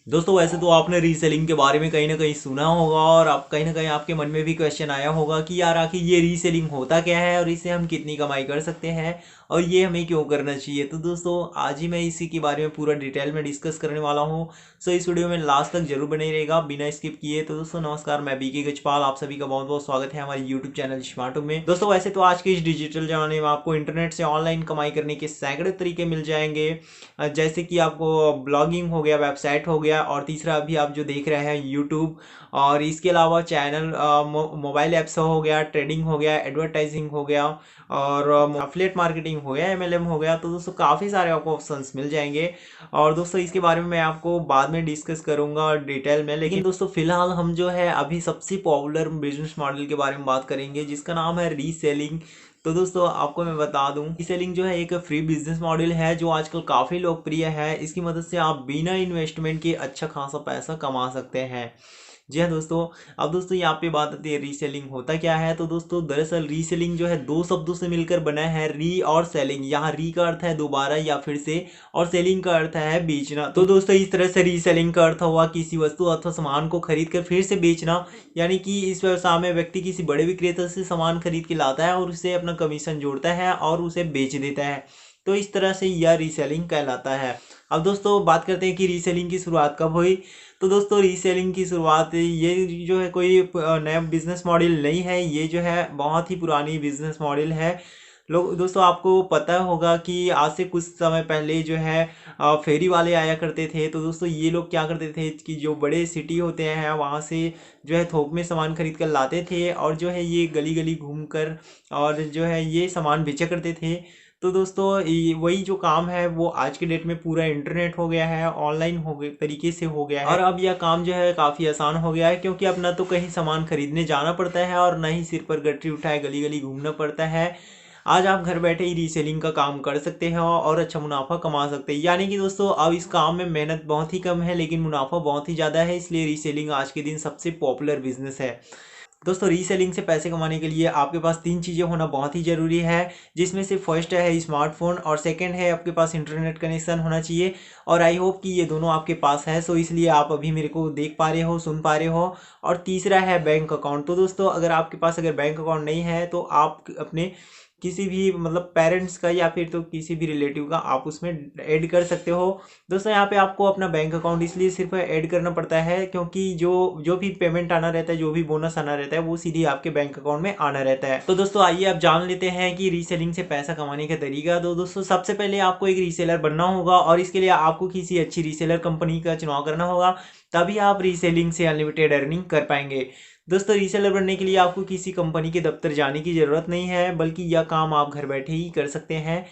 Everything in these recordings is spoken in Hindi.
दोस्तों वैसे तो आपने रीसेलिंग के बारे में कहीं ना कहीं सुना होगा और आप कहीं ना कहीं आपके मन में भी क्वेश्चन आया होगा कि यार आखिर ये रीसेलिंग होता क्या है और इससे हम कितनी कमाई कर सकते हैं और ये हमें क्यों करना चाहिए। तो दोस्तों आज ही मैं इसी के बारे में पूरा डिटेल में डिस्कस करने वाला हूँ। सो इस वीडियो में लास्ट तक जरूर बने रहेगा बिना स्किप किए। तो दोस्तों नमस्कार, मैं बीके गजपाल, आप सभी का बहुत बहुत स्वागत है हमारे यूट्यूब चैनल स्मार्टो में। दोस्तों वैसे तो आज के इस डिजिटल जमाने में आपको इंटरनेट से ऑनलाइन कमाई करने के सैकड़ों तरीके मिल जाएंगे। जैसे कि आपको ब्लॉगिंग हो गया, वेबसाइट हो गया और तीसरा अभी आप जो देख रहे हैं यूट्यूब, और इसके अलावा चैनल मोबाइल ऐप्स हो गया, ट्रेडिंग हो गया, एडवर्टाइजिंग हो गया और अफिलिएट मार्केटिंग हो गया, एमएलएम हो गया। तो दोस्तों काफ़ी सारे आपको ऑप्शंस मिल जाएंगे और दोस्तों इसके बारे में मैं आपको बाद में डिस्कस करूंगा डिटेल में। लेकिन दोस्तों फिलहाल हम जो है अभी सबसे पॉपुलर बिजनेस मॉडल के बारे में बात करेंगे जिसका नाम है रीसेलिंग। तो दोस्तों आपको मैं बता दूं, रीसेलिंग जो है एक फ्री बिजनेस मॉडल है जो आजकल काफ़ी लोकप्रिय है। इसकी मदद से आप बिना इन्वेस्टमेंट के अच्छा खासा पैसा कमा सकते हैं। जी हाँ दोस्तों। अब दोस्तों यहाँ पे बात आती है रीसेलिंग होता क्या है। तो दोस्तों दरअसल रीसेलिंग जो है दो शब्दों से मिलकर बना है, री और सेलिंग। यहाँ री का अर्थ है दोबारा या फिर से, और सेलिंग का अर्थ है बेचना। तो दोस्तों इस तरह से रीसेलिंग का अर्थ हुआ किसी वस्तु अथवा सामान को खरीद कर फिर से बेचना। यानी कि इस व्यवसाय में व्यक्ति किसी बड़े विक्रेता से सामान खरीद के लाता है और उसे अपना कमीशन जोड़ता है और उसे बेच देता है। तो इस तरह से यह रीसेलिंग कहलाता है। अब दोस्तों बात करते हैं कि रीसेलिंग की शुरुआत कब हुई। तो दोस्तों रीसेलिंग की शुरुआत, ये जो है कोई नया बिजनेस मॉडल नहीं है, ये जो है बहुत ही पुरानी बिजनेस मॉडल है। लोग दोस्तों आपको पता होगा कि आज से कुछ समय पहले जो है फेरी वाले आया करते थे। तो दोस्तों ये लोग क्या करते थे कि जो बड़े सिटी होते हैं वहाँ से जो है थोक में सामान खरीद कर लाते थे और जो है ये गली गली घूम कर और जो है ये सामान बेचा करते थे। तो दोस्तों वही जो काम है वो आज के डेट में पूरा इंटरनेट हो गया है, ऑनलाइन हो गए तरीके से हो गया है और अब यह काम जो है काफ़ी आसान हो गया है, क्योंकि अब ना तो कहीं सामान खरीदने जाना पड़ता है और ना ही सिर पर गठरी उठाए गली गली घूमना पड़ता है। आज आप घर बैठे ही रीसेलिंग का काम कर सकते हैं और अच्छा मुनाफा कमा सकते हैं। यानी कि दोस्तों अब इस काम में मेहनत बहुत ही कम है लेकिन मुनाफा बहुत ही ज़्यादा है, इसलिए रीसेलिंग आज के दिन सबसे पॉपुलर बिजनेस है। दोस्तों रीसेलिंग से पैसे कमाने के लिए आपके पास तीन चीज़ें होना बहुत ही ज़रूरी है, जिसमें से फर्स्ट है स्मार्टफोन और सेकंड है आपके पास इंटरनेट कनेक्शन होना चाहिए। और आई होप कि ये दोनों आपके पास है, सो इसलिए आप अभी मेरे को देख पा रहे हो, सुन पा रहे हो। और तीसरा है बैंक अकाउंट। तो दोस्तों अगर आपके पास अगर बैंक अकाउंट नहीं है तो आप अपने किसी भी मतलब पेरेंट्स का या फिर तो किसी भी रिलेटिव का आप उसमें ऐड कर सकते हो। दोस्तों यहाँ पे आपको अपना बैंक अकाउंट इसलिए सिर्फ ऐड करना पड़ता है क्योंकि जो जो भी पेमेंट आना रहता है, जो भी बोनस आना रहता है, वो सीधे आपके बैंक अकाउंट में आना रहता है। तो दोस्तों आइए आप जान लेते हैं कि रीसेलिंग से पैसा कमाने का तरीका। तो दोस्तों सबसे पहले आपको एक रीसेलर बनना होगा और इसके लिए आपको किसी अच्छी रीसेलर कंपनी का चुनाव करना होगा, तभी आप रीसेलिंग से अनलिमिटेड अर्निंग कर पाएंगे। दोस्तों रीसेलर बनने के लिए आपको किसी कंपनी के दफ्तर जाने की ज़रूरत नहीं है, बल्कि यह काम आप घर बैठे ही कर सकते हैं।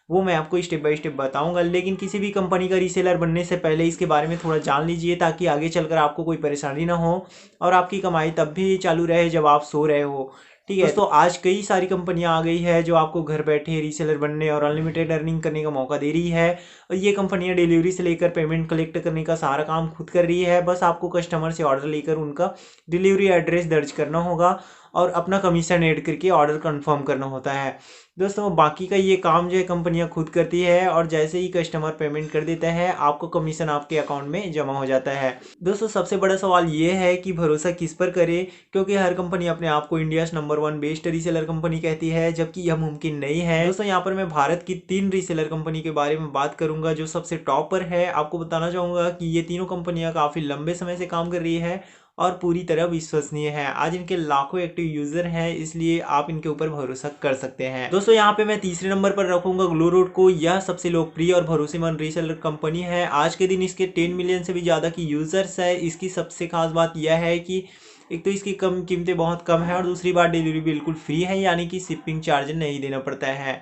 वो मैं आपको स्टेप बाय स्टेप बताऊंगा, लेकिन किसी भी कंपनी का रीसेलर बनने से पहले इसके बारे में थोड़ा जान लीजिए ताकि आगे चलकर आपको कोई परेशानी ना हो और आपकी कमाई तब भी चालू रहे जब आप सो रहे हो। ठीक है दोस्तों, आज कई सारी कंपनियां आ गई है जो आपको घर बैठे रीसेलर बनने और अनलिमिटेड अर्निंग करने का मौका दे रही है। और ये कंपनियां डिलीवरी से लेकर पेमेंट कलेक्ट करने का सारा काम खुद कर रही है। बस आपको कस्टमर से ऑर्डर लेकर उनका डिलीवरी एड्रेस दर्ज करना होगा और अपना कमीशन ऐड करके ऑर्डर कंफर्म करना होता है। दोस्तों बाकी का ये काम जो है कंपनियां खुद करती है और जैसे ही कस्टमर पेमेंट कर देता है आपको कमीशन आपके अकाउंट में जमा हो जाता है। दोस्तों सबसे बड़ा सवाल ये है कि भरोसा किस पर करें, क्योंकि हर कंपनी अपने आप को India number 1 best reseller company कहती है, जबकि यह मुमकिन नहीं है। दोस्तों यहाँ पर मैं भारत की 3 रीसेलर कंपनी के बारे में बात करूंगा जो सबसे टॉप पर है। आपको बताना चाहूंगा कि ये तीनों कंपनियां काफ़ी लंबे समय से काम कर रही है और पूरी तरह विश्वसनीय है। आज इनके लाखों एक्टिव यूजर हैं, इसलिए आप इनके ऊपर भरोसा कर सकते हैं। दोस्तों यहाँ पे मैं तीसरे नंबर पर रखूंगा ग्लो रूट को। यह सबसे लोकप्रिय और भरोसेमंद रीसेलर कंपनी है। आज के दिन इसके 10 मिलियन से भी ज़्यादा की यूजर्स है। इसकी सबसे खास बात यह है कि एक तो इसकी कम कीमतें बहुत कम है और दूसरी बात डिलीवरी बिल्कुल फ्री है, यानी कि शिपिंग चार्ज नहीं देना पड़ता है।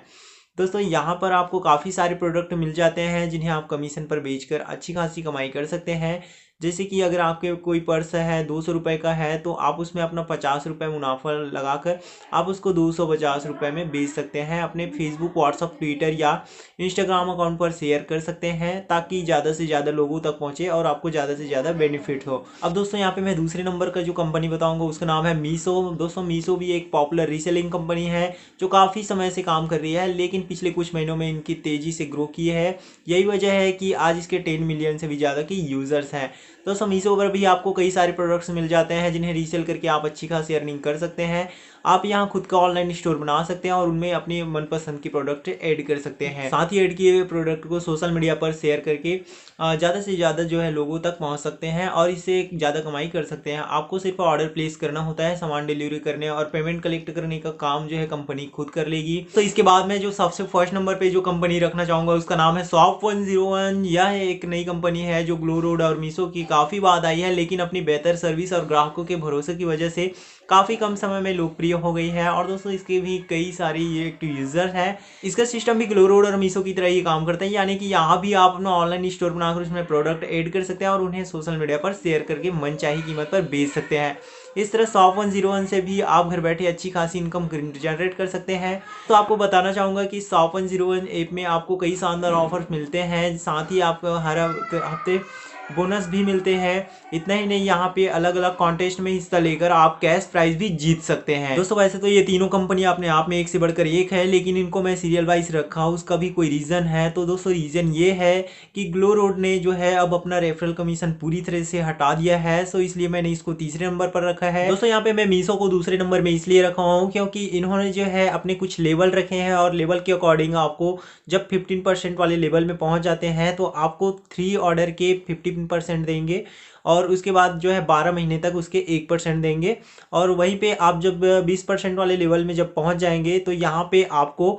दोस्तों यहाँ पर आपको काफ़ी सारे प्रोडक्ट मिल जाते हैं जिन्हें आप कमीशन पर बेचकर अच्छी खासी कमाई कर सकते हैं। जैसे कि अगर आपके कोई पर्स है 200 रुपये का है तो आप उसमें अपना 50 रुपये मुनाफा लगाकर आप उसको 250 रुपये में बेच सकते हैं। अपने फेसबुक, व्हाट्सअप, ट्विटर या इंस्टाग्राम अकाउंट पर शेयर कर सकते हैं ताकि ज़्यादा से ज़्यादा लोगों तक पहुँचे और आपको ज़्यादा से ज़्यादा बेनिफिट हो। अब दोस्तों यहाँ पे मैं दूसरे नंबर का जो कंपनी बताऊँगा उसका नाम है मीशो। दोस्तों मीशो भी एक पॉपुलर रीसेलिंग कंपनी है जो काफ़ी समय से काम कर रही है, लेकिन पिछले कुछ महीनों में इनकी तेज़ी से ग्रो की है। यही वजह है कि आज इसके 10 मिलियन से भी ज़्यादा की यूज़र्स हैं। दोस्तों मीशो पर भी आपको कई सारे प्रोडक्ट्स मिल जाते हैं जिन्हें रीसेल करके आप अच्छी खासी अर्निंग कर सकते हैं। आप यहाँ खुद का ऑनलाइन स्टोर बना सकते हैं और उनमें अपनी मनपसंद की प्रोडक्ट ऐड कर सकते हैं। साथ ही ऐड किए हुए प्रोडक्ट को सोशल मीडिया पर शेयर करके ज़्यादा से ज़्यादा जो है लोगों तक पहुँच सकते हैं और इससे ज़्यादा कमाई कर सकते हैं। आपको सिर्फ ऑर्डर प्लेस करना होता है, सामान डिलीवरी करने और पेमेंट कलेक्ट करने का काम जो है कंपनी खुद कर लेगी। तो इसके बाद में जो सबसे फर्स्ट नंबर पे जो कंपनी रखना चाहूँगा उसका नाम है Shop101। यह एक नई कंपनी है जो ग्लो रोड और मीशो की काफ़ी बाद आई है, लेकिन अपनी बेहतर सर्विस और ग्राहकों के भरोसे की वजह से काफ़ी कम समय में लोकप्रिय हो गई है। और दोस्तों इसके भी कई सारी ये एक्टिव यूजर हैं। इसका सिस्टम भी ग्लो रोड और मीशो की तरह ही काम करता है, यानी कि यहाँ भी आप अपना ऑनलाइन स्टोर बनाकर उसमें प्रोडक्ट ऐड कर सकते हैं और उन्हें सोशल मीडिया पर शेयर करके मनचाही कीमत पर बेच सकते हैं। इस तरह Shop101 से भी आप घर बैठे अच्छी खासी इनकम जनरेट कर सकते हैं। तो आपको बताना चाहूँगा कि Shop101 ऐप में आपको कई शानदार ऑफर्स मिलते हैं, साथ ही आपको हर हफ्ते बोनस भी मिलते हैं। इतना ही नहीं, यहाँ पे अलग अलग कॉन्टेस्ट में हिस्सा लेकर आप कैश प्राइज भी जीत सकते हैं। दोस्तों वैसे तो ये तीनों कंपनी अपने आप में एक से बढ़कर एक है, लेकिन इनको मैं सीरियल वाइज रखा हूँ, उसका भी कोई रीजन है। तो दोस्तों रीजन ये है कि ग्लो रोड ने जो है अब अपना रेफरल कमीशन पूरी तरह से हटा दिया है, सो इसलिए मैंने इसको तीसरे नंबर पर रखा है। दोस्तों यहाँ पे मैं मीशो को दूसरे नंबर में इसलिए रखा हूँ क्योंकि इन्होंने जो है अपने कुछ लेवल रखे हैं और लेवल के अकॉर्डिंग आपको जब 15% वाले लेवल में पहुंच जाते हैं तो आपको 3 ऑर्डर के 15% देंगे और उसके बाद जो है 12 महीने तक उसके 1% देंगे। और वहीं पे आप जब 20% वाले लेवल में जब पहुंच जाएंगे तो यहाँ पे आपको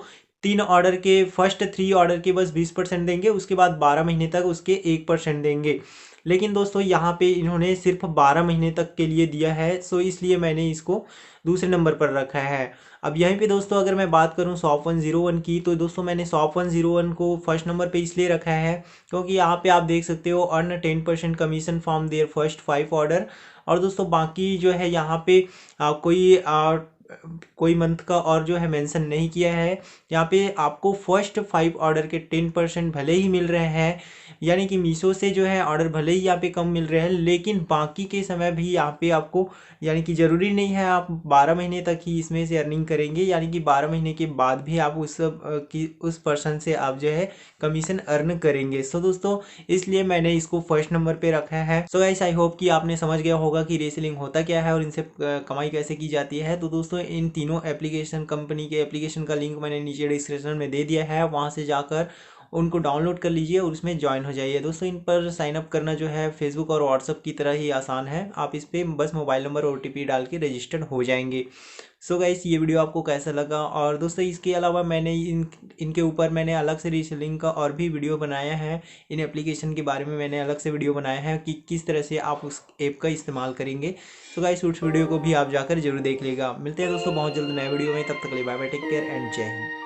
3 ऑर्डर के फर्स्ट 3 ऑर्डर के बस 20% देंगे, उसके बाद 12 महीने तक उसके 1% देंगे। लेकिन दोस्तों यहाँ पे इन्होंने सिर्फ 12 महीने तक के लिए दिया है, सो इसलिए मैंने इसको दूसरे नंबर पर रखा है। अब यहीं पे दोस्तों अगर मैं बात करूँ Shop101 की, तो दोस्तों मैंने Shop101 को फर्स्ट नंबर पे इसलिए रखा है क्योंकि यहाँ पे आप देख सकते हो earn 10% commission from their first 5 order. और दोस्तों बाकी जो है यहाँ पे कोई मंथ का और जो है मेंशन नहीं किया है। यहाँ पे आपको फर्स्ट 5 ऑर्डर के 10% भले ही मिल रहे हैं, यानी कि मीशो से जो है ऑर्डर भले ही यहाँ पे कम मिल रहे हैं, लेकिन बाकी के समय भी यहाँ पे आपको, यानी कि ज़रूरी नहीं है आप 12 महीने तक ही इसमें से अर्निंग करेंगे, यानी कि 12 महीने के बाद भी आप उस पर्सन से आप जो है कमीशन अर्न करेंगे। सो दोस्तों इसलिए मैंने इसको फर्स्ट नंबर पे रखा है। सो गाइस आई होप कि आपने समझ गया होगा कि रीसेलिंग होता क्या है और इनसे कमाई कैसे की जाती है। तो दोस्तों इन तीनों एप्लीकेशन कंपनी के एप्लीकेशन का लिंक मैंने नीचे डिस्क्रिप्शन में दे दिया है, वहाँ से जाकर उनको डाउनलोड कर लीजिए और उसमें ज्वाइन हो जाइए। दोस्तों इन पर साइन अप करना जो है फेसबुक और व्हाट्सअप की तरह ही आसान है, आप इस पर बस मोबाइल नंबर OTP डाल के रजिस्टर्ड हो जाएंगे। सो गाइस ये वीडियो आपको कैसा लगा? और दोस्तों इसके अलावा मैंने इनके ऊपर मैंने अलग से रीसेलिंग का और भी वीडियो बनाया है, इन एप्लीकेशन के बारे में मैंने अलग से वीडियो बनाया है कि किस तरह से आप उस ऐप का इस्तेमाल करेंगे। सो गाइस उस वीडियो को भी आप जाकर जरूर देख लेगा। मिलते हैं दोस्तों बहुत जल्द नए वीडियो में, तब तक के लिए bye bye, take care and जय हिंद।